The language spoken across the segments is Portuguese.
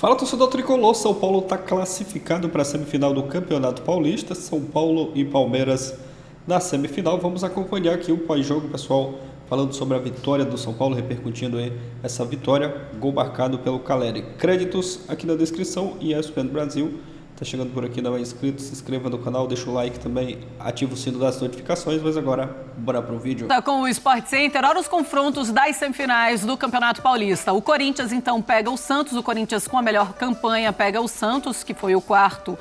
Fala, torcedor tricolor. São Paulo está classificado para a semifinal do Campeonato Paulista. São Paulo e Palmeiras na semifinal. Vamos acompanhar aqui o pós-jogo, pessoal, falando sobre a vitória do São Paulo, repercutindo aí essa vitória. Gol marcado pelo Caleri. Créditos aqui na descrição e ESPN Brasil. Tá chegando por aqui, não é inscrito, se inscreva no canal, deixa o like também, ativa o sino das notificações, mas agora, bora pro vídeo. Tá com o Sport Center, olha os confrontos das semifinais do Campeonato Paulista. O Corinthians, então, pega o Santos, o Corinthians com a melhor campanha pega o Santos, que foi o quarto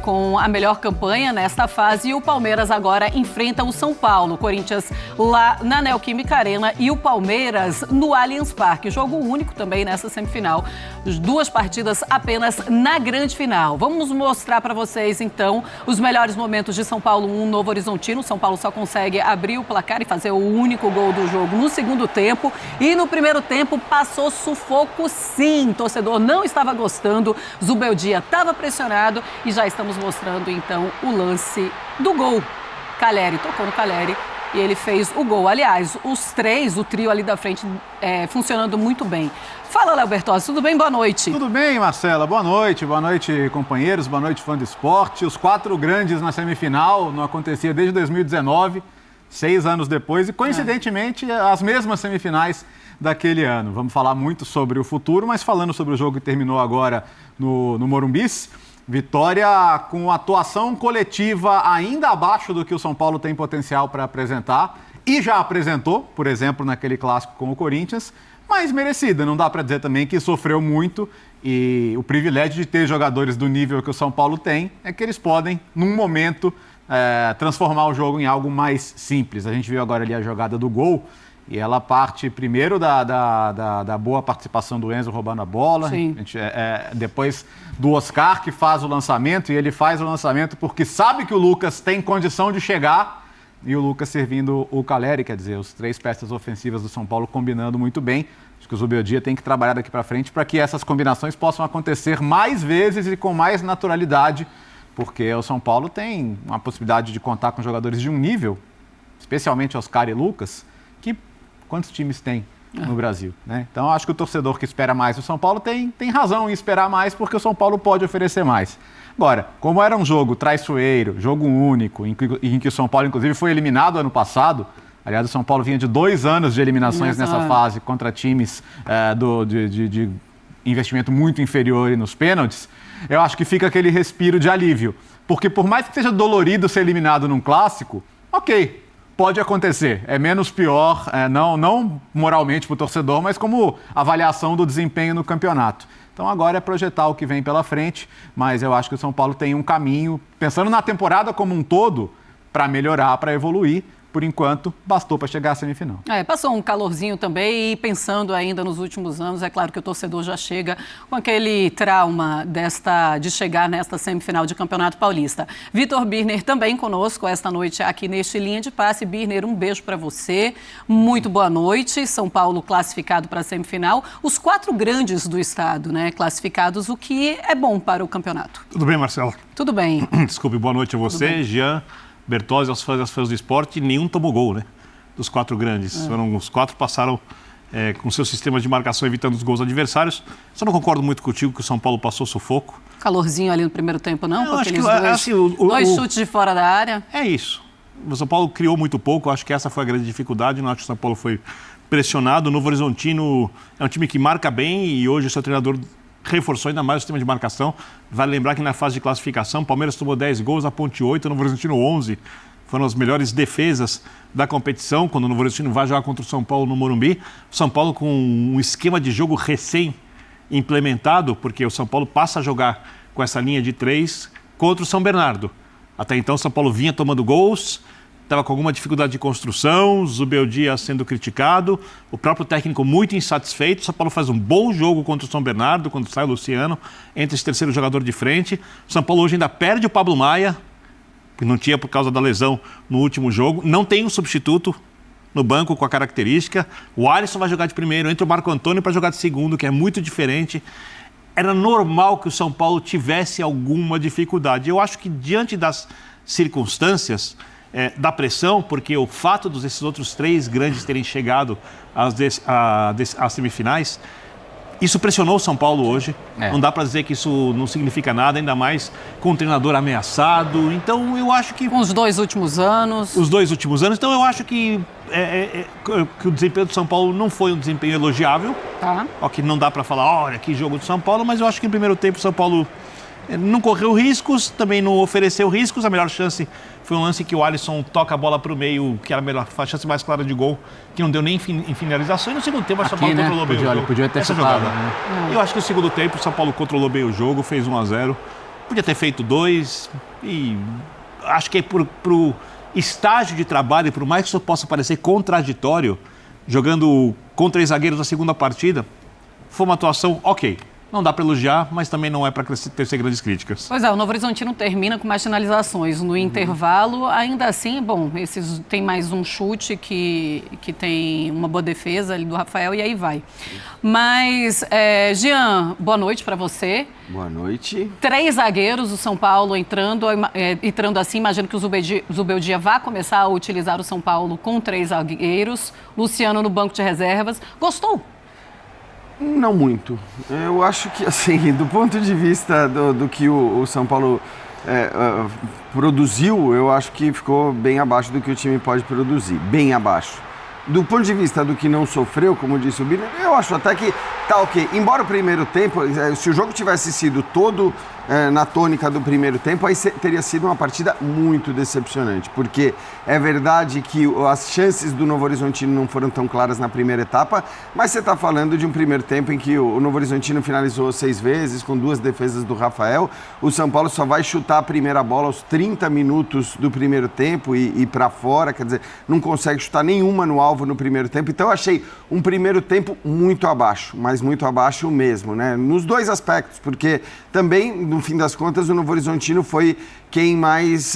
com a melhor campanha nesta fase, e o Palmeiras agora enfrenta o São Paulo. O Corinthians lá na Neoquímica Arena e o Palmeiras no Allianz Parque. Jogo único também nessa semifinal. Duas partidas apenas na grande final. Vamos mostrar para vocês, então, os melhores momentos de São Paulo 1, Novo Horizontino. São Paulo só consegue abrir o placar e fazer o único gol do jogo no segundo tempo. E no primeiro tempo passou sufoco, sim. O torcedor não estava gostando. Zubeldia estava pressionado e já estamos mostrando, então, o lance do gol. Caleri tocou no Caleri e ele fez o gol. Aliás, os três, o trio ali da frente, funcionando muito bem. Fala, Léo Bertozzi, tudo bem? Boa noite. Tudo bem, Marcela. Boa noite, companheiros, boa noite, fã do esporte. Os quatro grandes na semifinal não acontecia desde 2019, 6 anos depois, e coincidentemente as mesmas semifinais daquele ano. Vamos falar muito sobre o futuro, mas falando sobre o jogo que terminou agora no Morumbis, vitória com atuação coletiva ainda abaixo do que o São Paulo tem potencial para apresentar, e já apresentou, por exemplo, naquele clássico com o Corinthians, mas merecida. Não dá para dizer também que sofreu muito, e o privilégio de ter jogadores do nível que o São Paulo tem é que eles podem, num momento, transformar o jogo em algo mais simples. A gente viu agora ali a jogada do gol, e ela parte primeiro da boa participação do Enzo roubando a bola. Sim. Depois do Oscar, que faz o lançamento, e ele faz o lançamento porque sabe que o Lucas tem condição de chegar, e o Lucas servindo o Caleri, quer dizer, os três peças ofensivas do São Paulo combinando muito bem. Acho que o Zubeldia tem que trabalhar daqui para frente para que essas combinações possam acontecer mais vezes e com mais naturalidade, porque o São Paulo tem uma possibilidade de contar com jogadores de um nível, especialmente Oscar e Lucas, que quantos times tem no Brasil, né? Então, acho que o torcedor que espera mais do São Paulo tem razão em esperar mais, porque o São Paulo pode oferecer mais. Agora, como era um jogo traiçoeiro, jogo único, em que o São Paulo, inclusive, foi eliminado ano passado, aliás, o São Paulo vinha de 2 anos de eliminações nessa fase contra times de investimento muito inferior e nos pênaltis, eu acho que fica aquele respiro de alívio. Porque por mais que seja dolorido ser eliminado num clássico, ok, pode acontecer. É menos pior, não moralmente para o torcedor, mas como avaliação do desempenho no campeonato. Então agora é projetar o que vem pela frente, mas eu acho que o São Paulo tem um caminho, pensando na temporada como um todo, para melhorar, para evoluir. Por enquanto, bastou para chegar à semifinal. Passou um calorzinho também, e pensando ainda nos últimos anos, é claro que o torcedor já chega com aquele trauma de chegar nesta semifinal de Campeonato Paulista. Vitor Birner também conosco esta noite aqui neste Linha de Passe. Birner, um beijo para você, muito boa noite. São Paulo classificado para a semifinal. Os 4 grandes do estado, né, classificados, o que é bom para o campeonato. Tudo bem, Marcelo? Tudo bem. Desculpe, boa noite a você, Jean, Bertozzi, aos fãs do esporte. Nenhum tomou gol, né? Dos 4 grandes. Os 4 passaram com seus sistemas de marcação evitando os gols adversários. Só não concordo muito contigo que o São Paulo passou sufoco. Calorzinho ali no primeiro tempo, não? Eu com acho aqueles que, dois, assim, dois chutes de fora da área. É isso. O São Paulo criou muito pouco. Acho que essa foi a grande dificuldade. Não acho que o São Paulo foi pressionado. O Novo Horizontino é um time que marca bem, e hoje o seu treinador reforçou ainda mais o sistema de marcação. Vale lembrar que na fase de classificação, o Palmeiras tomou 10 gols, a Ponte 8, o Novo Horizontino 11. Foram as melhores defesas da competição, quando o Novo Horizontino vai jogar contra o São Paulo no Morumbi. O São Paulo com um esquema de jogo recém-implementado, porque o São Paulo passa a jogar com essa linha de 3 contra o São Bernardo. Até então, o São Paulo vinha tomando gols, estava com alguma dificuldade de construção, Zubeldia sendo criticado, o próprio técnico muito insatisfeito. O São Paulo faz um bom jogo contra o São Bernardo, quando sai o Luciano, entra esse terceiro jogador de frente. O São Paulo hoje ainda perde o Pablo Maia, que não tinha por causa da lesão no último jogo. Não tem um substituto no banco com a característica. O Alisson vai jogar de primeiro, entra o Marco Antônio para jogar de segundo, que é muito diferente. Era normal que o São Paulo tivesse alguma dificuldade. Eu acho que diante das circunstâncias, da pressão, porque o fato desses outros 3 grandes terem chegado às semifinais Isso pressionou o São Paulo hoje. É. Não dá para dizer que isso não significa nada, ainda mais com o treinador ameaçado. Então, eu acho que... Com os 2 últimos anos. Os 2 últimos anos. Então, eu acho que o desempenho do São Paulo não foi um desempenho elogiável. Tá. Ó, que não dá para falar, olha, que jogo do São Paulo. Mas eu acho que no primeiro tempo o São Paulo não correu riscos, também não ofereceu riscos. A melhor chance foi um lance que o Alisson toca a bola para o meio, que era a chance mais clara de gol, que não deu nem em finalização. E no segundo tempo, o São Paulo controlou bem o jogo. Podia ter essa chutado, jogada. né? Eu acho que no segundo tempo, o São Paulo controlou bem o jogo, fez 1-0. Podia ter feito 2. E acho que pro estágio de trabalho, por mais que isso possa parecer contraditório, jogando com 3 zagueiros na segunda partida, foi uma atuação ok. Não dá para elogiar, mas também não é para tecer grandes críticas. Pois é, o Novo Horizontino termina com mais finalizações no intervalo. Ainda assim, bom, tem mais um chute que tem uma boa defesa ali do Rafael e aí vai. Mas, Jean, boa noite para você. Boa noite. 3 zagueiros do São Paulo entrando assim, imagino que o Zubeldia vá começar a utilizar o São Paulo com 3 zagueiros. Luciano no banco de reservas. Gostou? Não muito. Eu acho que, assim, do ponto de vista do que o São Paulo produziu, eu acho que ficou bem abaixo do que o time pode produzir. Bem abaixo. Do ponto de vista do que não sofreu, como disse o Birner, eu acho até que tá ok. Embora o primeiro tempo, se o jogo tivesse sido todo na tônica do primeiro tempo, aí teria sido uma partida muito decepcionante, porque é verdade que as chances do Novo Horizontino não foram tão claras na primeira etapa, mas você está falando de um primeiro tempo em que o Novo Horizontino finalizou 6 vezes, com 2 defesas do Rafael. O São Paulo só vai chutar a primeira bola aos 30 minutos do primeiro tempo e para fora, quer dizer, não consegue chutar nenhuma no alvo no primeiro tempo. Então eu achei um primeiro tempo muito abaixo, mas muito abaixo mesmo, né? Nos 2 aspectos, porque também, no fim das contas, o Novo Horizontino foi quem mais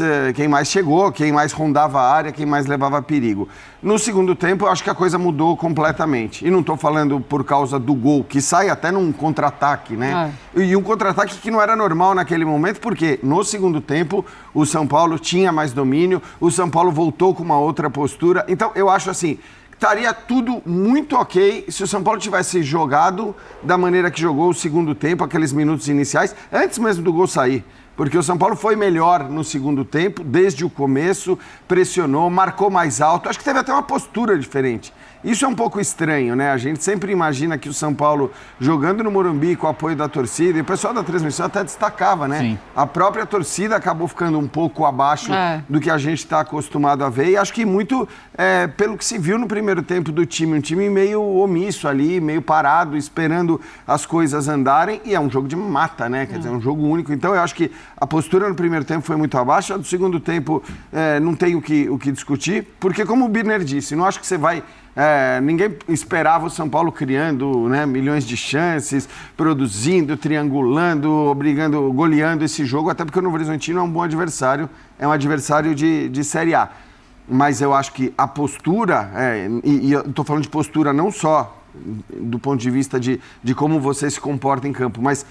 chegou, quem mais rondava a área, quem mais levava perigo. No segundo tempo, eu acho que a coisa mudou completamente. E não estou falando por causa do gol, que sai até num contra-ataque, né? E um contra-ataque que não era normal naquele momento, porque no segundo tempo o São Paulo tinha mais domínio, o São Paulo voltou com uma outra postura. Então, eu acho assim, estaria tudo muito ok se o São Paulo tivesse jogado da maneira que jogou o segundo tempo, aqueles minutos iniciais, antes mesmo do gol sair. Porque o São Paulo foi melhor no segundo tempo, desde o começo, pressionou, marcou mais alto. Acho que teve até uma postura diferente. Isso é um pouco estranho, né? A gente sempre imagina que o São Paulo, jogando no Morumbi com o apoio da torcida, e o pessoal da transmissão até destacava, né? Sim. A própria torcida acabou ficando um pouco abaixo do que a gente está acostumado a ver. E acho que muito pelo que se viu no primeiro tempo do time, um time meio omisso ali, meio parado, esperando as coisas andarem. E é um jogo de mata, né? Quer dizer, é um jogo único. Então eu acho que a postura no primeiro tempo foi muito abaixo. A do segundo tempo não tem o que discutir, porque como o Birner disse, não acho que você vai... ninguém esperava o São Paulo criando, né, milhões de chances, produzindo, triangulando, brigando, goleando esse jogo, até porque o Novo Horizontino é um bom adversário, é um adversário de Série A. Mas eu acho que a postura, e eu estou falando de postura não só do ponto de vista de como você se comporta em campo, mas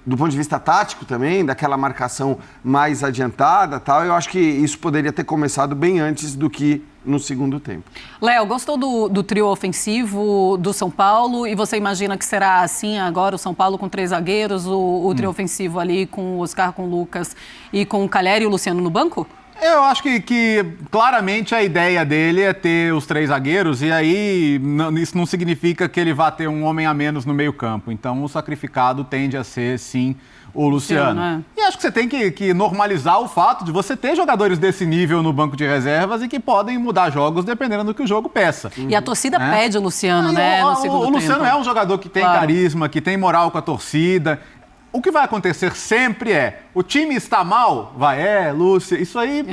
do ponto de vista tático também, daquela marcação mais adiantada, tal, eu acho que isso poderia ter começado bem antes do que no segundo tempo. Léo, gostou do trio ofensivo do São Paulo? E você imagina que será assim agora o São Paulo com 3 zagueiros, o trio ofensivo ali com o Oscar, com o Lucas e com o Calleri e o Luciano no banco? Eu acho que claramente a ideia dele é ter os 3 zagueiros e aí isso não significa que ele vá ter um homem a menos no meio campo. Então o sacrificado tende a ser, sim, o Luciano. E acho que você tem que normalizar o fato de você ter jogadores desse nível no banco de reservas e que podem mudar jogos dependendo do que o jogo peça. E a torcida pede o Luciano, né, no segundo tempo. O Luciano é um jogador que tem carisma, que tem moral com a torcida. O que vai acontecer sempre o time está mal? Lúcia, isso aí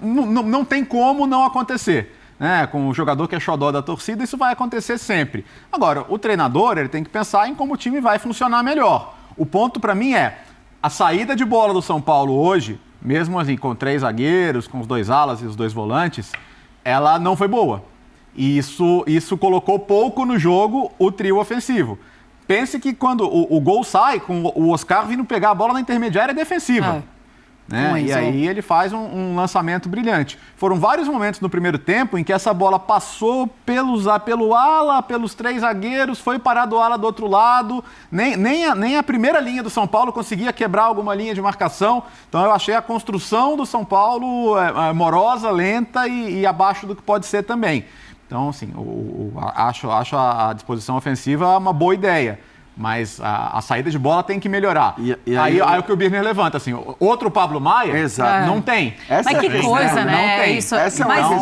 não tem como não acontecer. Né? Com o jogador que é xodó da torcida, isso vai acontecer sempre. Agora, o treinador ele tem que pensar em como o time vai funcionar melhor. O ponto para mim a saída de bola do São Paulo hoje, mesmo assim com 3 zagueiros, com os 2 alas e os 2 volantes, ela não foi boa. E isso colocou pouco no jogo o trio ofensivo. Pense que quando o gol sai, com o Oscar vindo pegar a bola na intermediária defensiva. né? E aí ele faz um lançamento brilhante. Foram vários momentos no primeiro tempo em que essa bola passou pelo ala, pelos 3 zagueiros, foi parar do ala do outro lado, nem a primeira linha do São Paulo conseguia quebrar alguma linha de marcação. Então eu achei a construção do São Paulo morosa, lenta e abaixo do que pode ser também. Então, assim, acho a disposição ofensiva uma boa ideia. Mas a saída de bola tem que melhorar. Aí o que o Birner levanta, assim, outro Pablo Maia, não tem. Mas que coisa, né? Não tem. Isso.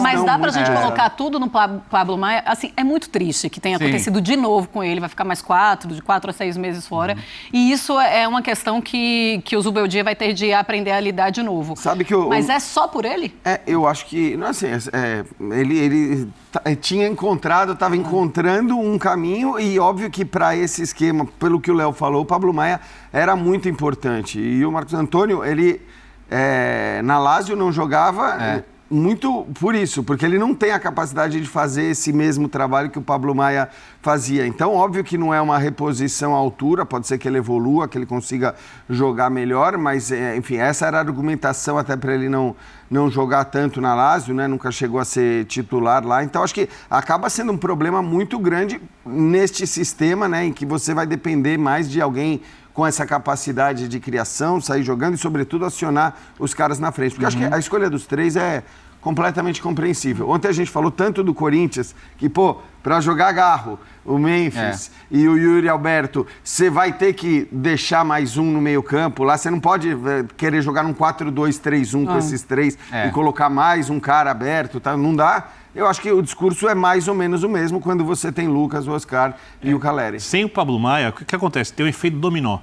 Mas dá pra gente colocar tudo no Pablo Maia. Assim, é muito triste que tenha acontecido de novo com ele. Vai ficar mais de 4 a 6 meses fora. E isso é uma questão que o Zubeldia vai ter de aprender a lidar de novo. Sabe que Mas é só por ele? Eu acho que, não assim, ele tinha estava encontrando um caminho e óbvio que para esse esquema, pelo que o Léo falou, o Pablo Maia era muito importante. E o Marcos Antônio, ele na Lazio não jogava muito por isso, porque ele não tem a capacidade de fazer esse mesmo trabalho que o Pablo Maia fazia. Então, óbvio que não é uma reposição à altura, pode ser que ele evolua, que ele consiga jogar melhor, mas, enfim, essa era a argumentação até para ele não jogar tanto na Lazio, né? Nunca chegou a ser titular lá. Então, acho que acaba sendo um problema muito grande neste sistema, né? Em que você vai depender mais de alguém com essa capacidade de criação, sair jogando e, sobretudo, acionar os caras na frente. Porque acho que a escolha dos 3 é completamente compreensível. Ontem a gente falou tanto do Corinthians, que, para jogar Garro, o Memphis e o Yuri Alberto, você vai ter que deixar mais um no meio campo lá, você não pode querer jogar num 4-2-3-1 com esses 3 e colocar mais um cara aberto, tá? Não dá. Eu acho que o discurso é mais ou menos o mesmo quando você tem Lucas, o Oscar e o Caleri. Sem o Pablo Maia, o que acontece? Tem um efeito dominó.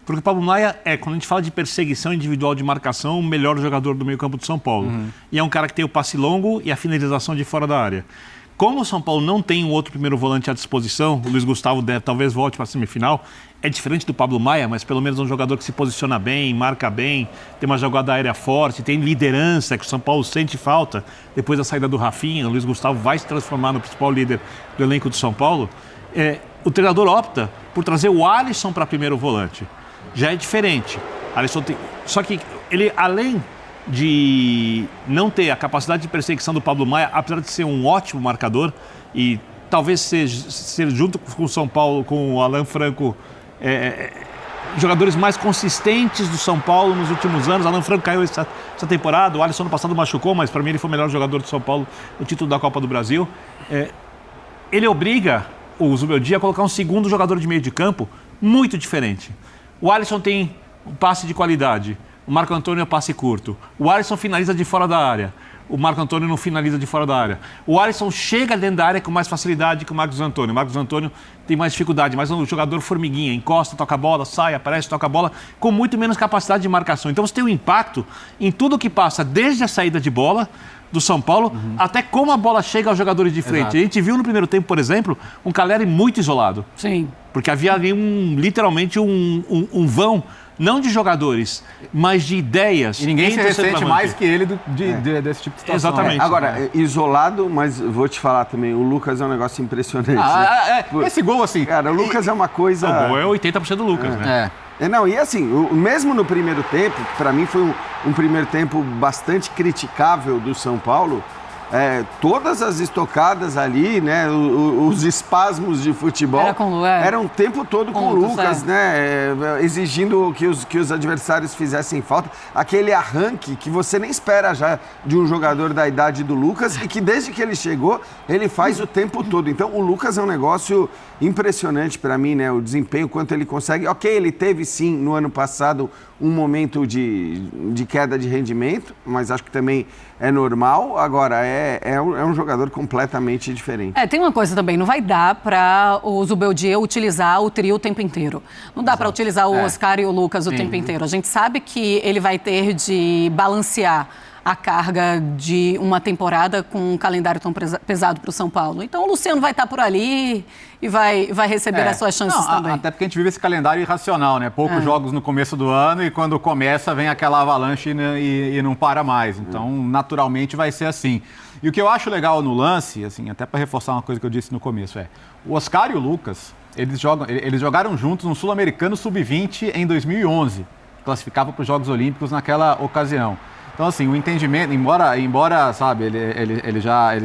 Porque o Pablo Maia quando a gente fala de perseguição individual de marcação, o melhor jogador do meio-campo do São Paulo. E é um cara que tem o passe longo e a finalização de fora da área. Como o São Paulo não tem um outro primeiro volante à disposição, o Luiz Gustavo talvez volte para a semifinal, é diferente do Pablo Maia, mas pelo menos é um jogador que se posiciona bem, marca bem, tem uma jogada aérea forte, tem liderança, que o São Paulo sente falta. Depois da saída do Rafinha, o Luiz Gustavo vai se transformar no principal líder do elenco do São Paulo. O treinador opta por trazer o Alisson para primeiro volante. Já é diferente. Só que ele, além de não ter a capacidade de perseguição do Pablo Maia, apesar de ser um ótimo marcador, e talvez ser junto com o São Paulo, com o Alan Franco, jogadores mais consistentes do São Paulo nos últimos anos. Alan Franco caiu essa temporada, o Alisson no passado machucou, mas para mim ele foi o melhor jogador do São Paulo no título da Copa do Brasil. Ele obriga o Zubeldia a colocar um segundo jogador de meio de campo muito diferente. O Alisson tem um passe de qualidade, o Marco Antônio é passe curto. O Alisson finaliza de fora da área, o Marco Antônio não finaliza de fora da área. O Alisson chega dentro da área com mais facilidade que o Marcos Antônio. O Marcos Antônio tem mais dificuldade, mas é um jogador formiguinha, encosta, toca a bola, sai, aparece, toca a bola, com muito menos capacidade de marcação. Então você tem um impacto em tudo que passa, desde a saída de bola do São Paulo, até como a bola chega aos jogadores de frente. Exato. A gente viu no primeiro tempo, por exemplo, um Caleri muito isolado. Sim. Porque havia ali literalmente um vão, não de jogadores, mas de ideias. E ninguém se ressente mais que ele desse tipo de situação. Exatamente. Agora, isolado, mas vou te falar também, o Lucas é um negócio impressionante. Esse gol, assim... Cara, o Lucas é uma coisa... O gol é 80% do Lucas, né? Não, e assim, mesmo no primeiro tempo, que para mim foi um primeiro tempo bastante criticável do São Paulo, todas as estocadas ali, né, os espasmos de futebol eram o tempo todo com o Lucas, né, exigindo que os adversários fizessem falta. Aquele arranque que você nem espera já de um jogador da idade do Lucas e que desde que ele chegou, ele faz o tempo todo. Então o Lucas é um negócio impressionante para mim, né, o desempenho, quanto ele consegue. Ok, ele teve sim no ano passado um momento de queda de rendimento, mas acho que também é normal. Agora, é um jogador completamente diferente. Tem uma coisa também, não vai dar para o Zubeldia utilizar o trio o tempo inteiro. Não dá para utilizar o Oscar e o Lucas o tempo inteiro. A gente sabe que ele vai ter de balancear a carga de uma temporada com um calendário tão pesado para o São Paulo. Então o Luciano vai estar por ali e vai receber as suas chances também. Até porque a gente vive esse calendário irracional, né? Poucos jogos no começo do ano e quando começa vem aquela avalanche e não para mais. Então, naturalmente vai ser assim. E o que eu acho legal no lance, assim, até para reforçar uma coisa que eu disse no começo, o Oscar e o Lucas, eles jogaram juntos no Sul-Americano Sub-20 em 2011. classificava para os Jogos Olímpicos naquela ocasião. Então, assim, o entendimento, embora sabe, ele já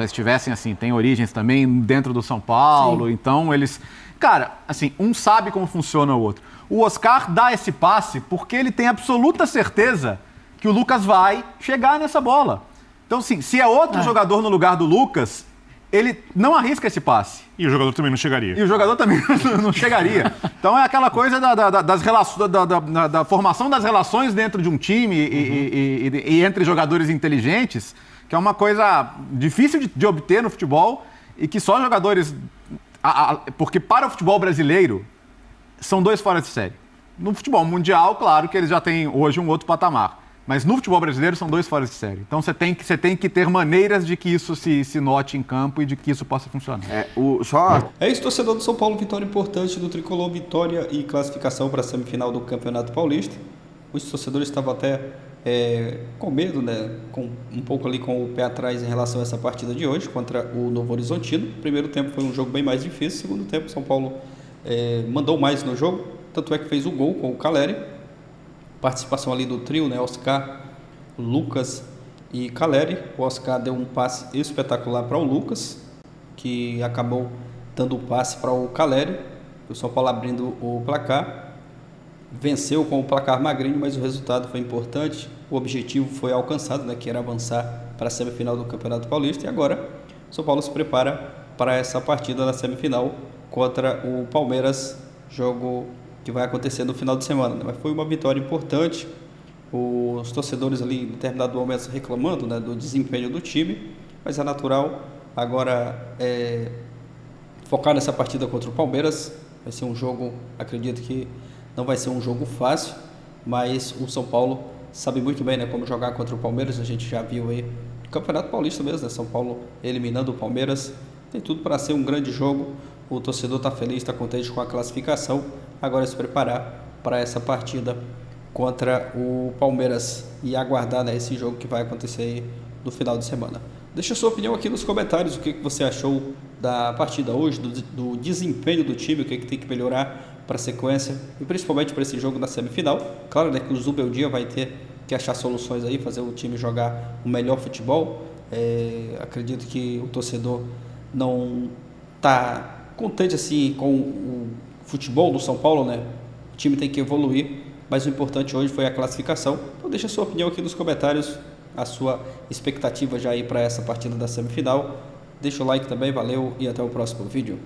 estivessem, assim, tem origens também dentro do São Paulo, sim. Então eles... Cara, assim, um sabe como funciona o outro. O Oscar dá esse passe porque ele tem absoluta certeza que o Lucas vai chegar nessa bola. Então, assim, se é outro jogador no lugar do Lucas, ele não arrisca esse passe. E o jogador também não chegaria. E o jogador também não chegaria. Então é aquela coisa da formação das relações dentro de um time e entre jogadores inteligentes, que é uma coisa difícil de obter no futebol e que só jogadores... Porque para o futebol brasileiro, são dois fora de série. No futebol mundial, claro que eles já têm hoje um outro patamar. Mas no futebol brasileiro são dois fora de série. Então você tem que ter maneiras de que isso se note em campo e de que isso possa funcionar. É isso, torcedor do São Paulo, vitória importante do Tricolor, vitória e classificação para a semifinal do Campeonato Paulista. Os torcedores estavam até com medo, né? Um pouco ali com o pé atrás em relação a essa partida de hoje contra o Novo Horizontino. O primeiro tempo foi um jogo bem mais difícil, o segundo tempo o São Paulo mandou mais no jogo, tanto é que fez o gol com o Caleri. Participação ali do trio, né? Oscar, Lucas e Caleri. O Oscar deu um passe espetacular para o Lucas, que acabou dando o passe para o Caleri. O São Paulo abrindo o placar. Venceu com o placar magrinho, mas o resultado foi importante. O objetivo foi alcançado, né? Que era avançar para a semifinal do Campeonato Paulista. E agora o São Paulo se prepara para essa partida na semifinal contra o Palmeiras, jogo que vai acontecer no final de semana, né? Mas foi uma vitória importante. Os torcedores ali, em determinado momento, reclamando, né, do desempenho do time, mas é natural agora focar nessa partida contra o Palmeiras. Vai ser um jogo, acredito que não vai ser um jogo fácil, mas o São Paulo sabe muito bem, né, como jogar contra o Palmeiras. A gente já viu aí no Campeonato Paulista mesmo, né, São Paulo eliminando o Palmeiras. Tem tudo para ser um grande jogo. O torcedor está feliz, está contente com a classificação. Agora é se preparar para essa partida contra o Palmeiras e aguardar, né, esse jogo que vai acontecer aí no final de semana. Deixa a sua opinião aqui nos comentários, o que você achou da partida hoje, do desempenho do time, o que tem que melhorar para a sequência e principalmente para esse jogo na semifinal. Claro, né, que o Zubeldia vai ter que achar soluções aí, fazer o time jogar o melhor futebol. Acredito que o torcedor não está contente assim com o futebol do São Paulo, né? O time tem que evoluir, mas o importante hoje foi a classificação. Então deixa a sua opinião aqui nos comentários, a sua expectativa já aí para essa partida da semifinal. Deixa o like também, valeu e até o próximo vídeo.